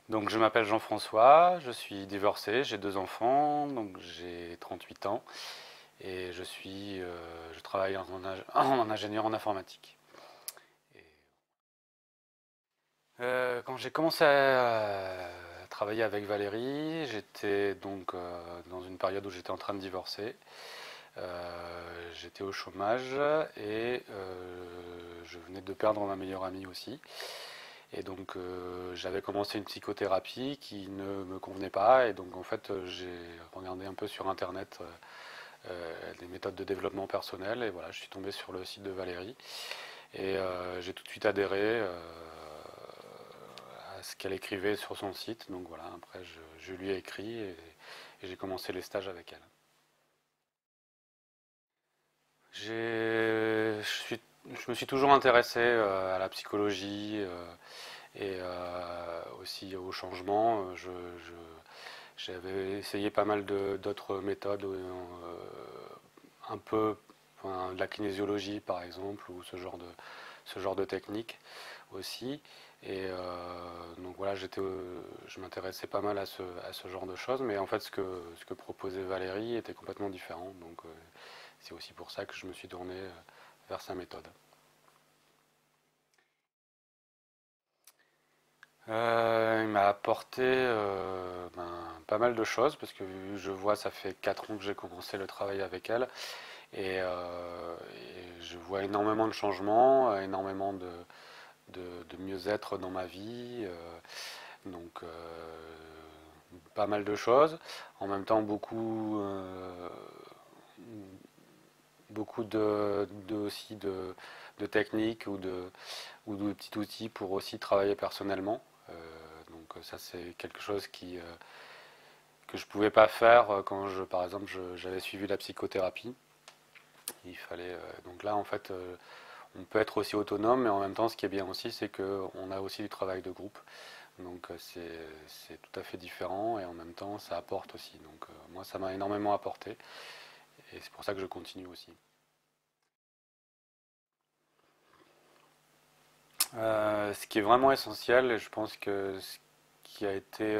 Donc je m'appelle Jean-François, je suis divorcé, j'ai deux enfants, donc j'ai 38 ans et je travaille en ingénieur en informatique. Et, quand j'ai commencé à travailler avec Valérie, j'étais donc dans une période où j'étais en train de divorcer. J'étais au chômage et je venais de perdre ma meilleure amie aussi. Et donc j'avais commencé une psychothérapie qui ne me convenait pas et donc en fait j'ai regardé un peu sur internet des méthodes de développement personnel et voilà je suis tombé sur le site de Valérie et j'ai tout de suite adhéré à ce qu'elle écrivait sur son site. Donc voilà, après je lui ai écrit et j'ai commencé les stages avec elle. Je me suis toujours intéressé à la psychologie et aussi au changement. J'avais essayé pas mal d'autres méthodes, un peu enfin, de la kinésiologie par exemple, ou ce genre de technique aussi. Et donc voilà, je m'intéressais pas mal à ce genre de choses, mais en fait ce que proposait Valérie était complètement différent. Donc c'est aussi pour ça que je me suis tourné vers sa méthode. Il m'a apporté pas mal de choses parce que je vois, ça fait 4 ans que j'ai commencé le travail avec elle et je vois énormément de changements, énormément de mieux-être dans ma vie, donc pas mal de choses. En même temps, beaucoup aussi de techniques ou de petits outils pour aussi travailler personnellement. Donc ça c'est quelque chose que je ne pouvais pas faire quand par exemple j'avais suivi la psychothérapie. Il fallait donc là en fait on peut être aussi autonome, mais en même temps ce qui est bien aussi c'est qu'on a aussi du travail de groupe. Donc c'est tout à fait différent et en même temps ça apporte aussi. Donc moi ça m'a énormément apporté et c'est pour ça que je continue aussi. Ce qui est vraiment essentiel, et je pense que ce qui a été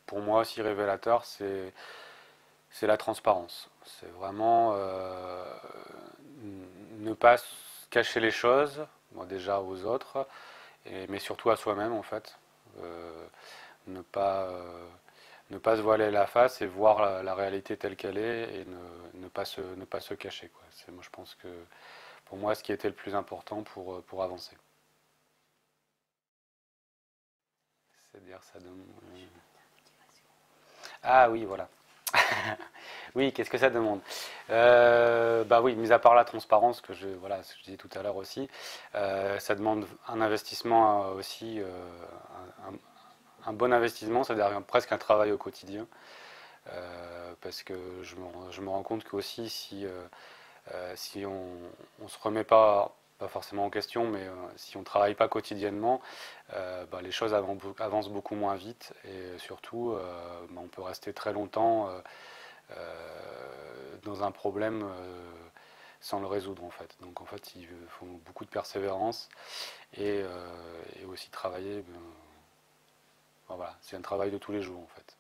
pour moi aussi révélateur, c'est la transparence. C'est vraiment ne pas cacher les choses, moi déjà aux autres, mais surtout à soi-même en fait. Euh, ne pas, ne pas se voiler la face et voir la réalité telle qu'elle est et ne pas se cacher, quoi. Moi, je pense que pour moi, ce qui était le plus important pour avancer. C'est-à-dire ça demande. Ah oui, voilà. Oui, qu'est-ce que ça demande? Bah oui, mis à part la transparence voilà, ce que je disais tout à l'heure aussi, ça demande un investissement aussi, un bon investissement, c'est-à-dire presque un travail au quotidien, parce que je me rends compte que aussi si on se remet pas forcément en question, mais si on ne travaille pas quotidiennement, bah, les choses avancent beaucoup moins vite et surtout bah, on peut rester très longtemps dans un problème sans le résoudre en fait. Donc en fait il faut beaucoup de persévérance et aussi travailler. Ben, voilà, c'est un travail de tous les jours en fait.